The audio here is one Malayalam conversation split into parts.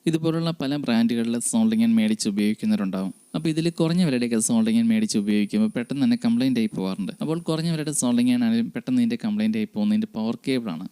ഇതുപോലുള്ള പല ബ്രാൻഡുകളിലെ സോൾഡിംഗ് ആൻഡ് മേടിച്ച് ഉപയോഗിക്കുന്നവരുണ്ടാവും. അപ്പോൾ ഇതിൽ കുറഞ്ഞ വിലയുടെയൊക്കെ സോൾഡിംഗ് ആൻഡ് മേടിച്ച് ഉപയോഗിക്കുമ്പോൾ പെട്ടെന്ന് തന്നെ കംപ്ലയിൻ്റ് ആയി പോകാറുണ്ട്. അപ്പോൾ കുറഞ്ഞ വിലയുടെ സോൾഡിംഗ് ആണെങ്കിലും പെട്ടെന്ന് ഇതിൻ്റെ കംപ്ലയിൻ്റ് ആയി പോകുന്നതിൻ്റെ പവർ കേബിളാണ്.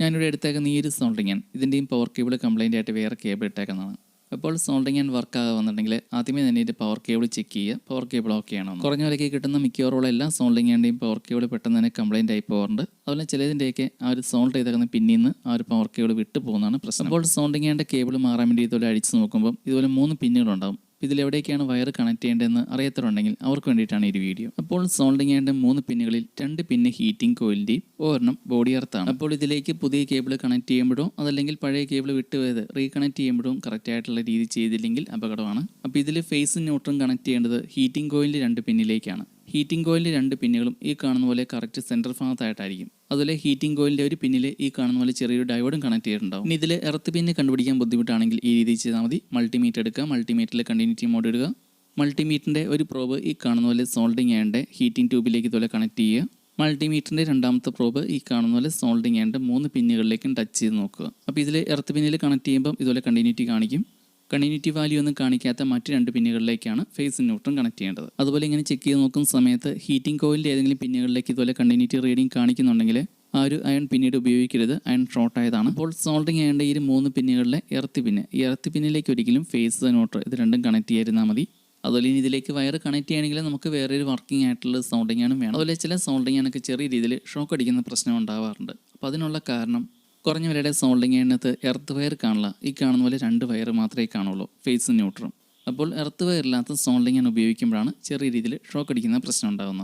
ഞാനിവിടെ എടുത്തേക്കുന്ന ഈ ഒരു സോൾഡിംഗ് ആൻഡ് ഇതിൻ്റെയും പവർ കേബിൾ കംപ്ലയിൻ്റ് ആയിട്ട് വേറെ കേബിൾ ഇട്ടേക്കുന്നതാണ്. അപ്പോൾ സോൾഡിംഗ് ആൻഡ് വർക്ക് ആകുന്നുണ്ടെങ്കിൽ ആദ്യമേ തന്നെ ഇതിൻ്റെ പവർ കേബിൾ ചെക്ക് ചെയ്യുക, പവർ കേബിൾ ഓക്കെ ആണോ. കുറഞ്ഞ വിലയ്ക്ക് കിട്ടുന്ന മിക്കവാറുള്ള എല്ലാ സോൾഡിംഗ് ആൻഡേയും പവർ കേബിൾ പെട്ടെന്ന് തന്നെ കംപ്ലയിൻ്റ് ആയി പോകാറുണ്ട്. അതുപോലെ ചിലതിൻ്റെയൊക്കെ ആ ഒരു സോൾഡ് ചെയ്തേക്കുന്ന പിന്നിൽ നിന്ന് ആ ഒരു പവർ കേബിൾ വിട്ടു പോകുന്നതാണ് പ്രശ്നം. അപ്പോൾ സോൾഡിംഗ് ആൻഡ് കേബിൾ മാറാൻ വേണ്ടി ഇതുപോലെ അടിച്ച് നോക്കുമ്പോൾ ഇതുപോലെ 3 പിന്നുകളുണ്ടാവും. ഇതിലെവിടേക്കാണ് വയർ കണക്ട് ചെയ്യേണ്ടതെന്ന് അറിയാത്തവരുണ്ടെങ്കിൽ അവർക്ക് വേണ്ടിയിട്ടാണ് ഈ ഒരു വീഡിയോ. അപ്പോൾ സോൾഡിംഗ് ആൻഡ് 3 പിന്നുകളിൽ 2 പിന്ന് ഹീറ്റിംഗ് കോയിലിൻ്റെയും ഒരെണ്ണം ബോഡി എർത്താണ്. അപ്പോൾ ഇതിലേക്ക് പുതിയ കേബിൾ കണക്ട് ചെയ്യുമ്പോഴോ അതല്ലെങ്കിൽ പഴയ കേബിൾ വിട്ടുപോയത് റീകണക്ട് ചെയ്യുമ്പോഴും കറക്റ്റ് ആയിട്ടുള്ള രീതി ചെയ്തില്ലെങ്കിൽ അപകടമാണ്. അപ്പോൾ ഇതിൽ ഫേസും ന്യൂട്രലും കണക്ട് ചെയ്യേണ്ടത് ഹീറ്റിംഗ് കോയിലിൻ്റെ 2 പിന്നിലേക്കാണ്. ഹീറ്റിംഗ് കോയിലിൻ്റെ 2 പിന്നുകളും ഈ കാണുന്ന പോലെ കറക്റ്റ് സെൻറ്റർ ഭാഗത്തായിട്ടായിരിക്കും. അതുപോലെ ഹീറ്റിംഗ് കോയിലിൻ്റെ ഒരു പിന്നിൽ ഈ കാണുന്ന പോലെ ചെറിയൊരു ഡയോഡും കണക്ട് ചെയ്തിട്ടുണ്ടാവും. ഇനി ഇതിൽ എർത്ത് പിന്ന് കണ്ടുപിടിക്കാൻ ബുദ്ധിമുട്ടാണെങ്കിൽ ഈ രീതി ചെയ്താൽ മതി. മൾട്ടിമീറ്റർ എടുക്കുക, മൾട്ടിമീറ്ററിൽ കണ്ടിന്യൂറ്റി മോഡ് ഇടുക. മൾട്ടിമീറ്ററിൻ്റെ ഒരു പ്രോബ് ഈ കാണുന്ന പോലെ സോൾഡിംഗ് ആൻഡ് ഹീറ്റിംഗ് ട്യൂബിലേക്ക് ഇതുപോലെ കണക്ട് ചെയ്യുക. മൾട്ടിമീറ്ററിൻ്റെ രണ്ടാമത്തെ പ്രോബ് ഈ കാണുന്ന പോലെ സോൾഡിംഗ് ആൻഡ് 3 പിന്നുകളിലേക്കും ടച്ച് ചെയ്ത് നോക്കുക. അപ്പോൾ ഇതിൽ എർത്ത് പിന്നിൽ കണക്ട് ചെയ്യുമ്പോൾ ഇതുപോലെ കണ്ടിന്യൂറ്റി കാണിക്കും. കണ്ടിന്യൂറ്റി വാല്യൂ ഒന്നും കാണിക്കാത്ത മറ്റ് 2 പിന്നുകളിലേക്കാണ് ഫേസും ന്യൂട്രലും കണക്ട് ചെയ്യേണ്ടത്. അതുപോലെ ഇങ്ങനെ ചെക്ക് ചെയ്ത് നോക്കുന്ന സമയത്ത് ഹീറ്റിംഗ് കോയിലിൻ്റെ ഏതെങ്കിലും പിന്നുകളിലേക്ക് ഇതുപോലെ കണ്ടിന്യൂറ്റി റീഡിംഗ് കാണിക്കുന്നുണ്ടെങ്കിൽ ആ ഒരു അയൺ പിന്നീട് ഉപയോഗിക്കരുത്, അയൺ ഷോർട്ട് ആയതാണ്. അപ്പോൾ സോൾഡിംഗ് ചെയ്യേണ്ട ഈ 3 പിന്നുകളിലെ എർത്ത് പിന്ന്, ഈ എർത്ത് പിന്നിലേക്ക് ഒരിക്കലും ഫേസ് ന്യൂട്രൽ ഇത് രണ്ടും കണക്ട് ചെയ്തിരുന്നാൽ മതി. അതുപോലെ ഇനി ഇതിലേക്ക് വയർ കണക്ട് ചെയ്യണമെങ്കിൽ നമുക്ക് വേറൊരു വർക്കിംഗ് ആയിട്ടുള്ള സോൾഡിംഗ് ആണ് വേണം. അതുപോലെ ചില സോൾഡിംഗ് ആണൊക്കെ ചെറിയ രീതിയിൽ ഷോക്ക് അടിക്കുന്ന പ്രശ്നം ഉണ്ടാവാറുണ്ട്. അപ്പോൾ അതിനുള്ള കാരണം കുറഞ്ഞ വിലയുടെ സോൾഡിംഗ് ആണിനകത്ത് എർത്ത് വയർ കാണില്ല. ഈ കാണുന്ന പോലെ 2 വയർ മാത്രമേ കാണുള്ളൂ, ഫേസും ന്യൂട്രലും. അപ്പോൾ എർത്ത് വയറില്ലാത്ത സോൾഡിംഗ് ആൻ ഉപയോഗിക്കുമ്പോഴാണ് ചെറിയ രീതിയിൽ ഷോക്ക് അടിക്കുന്ന പ്രശ്നം ഉണ്ടാകുന്നത്.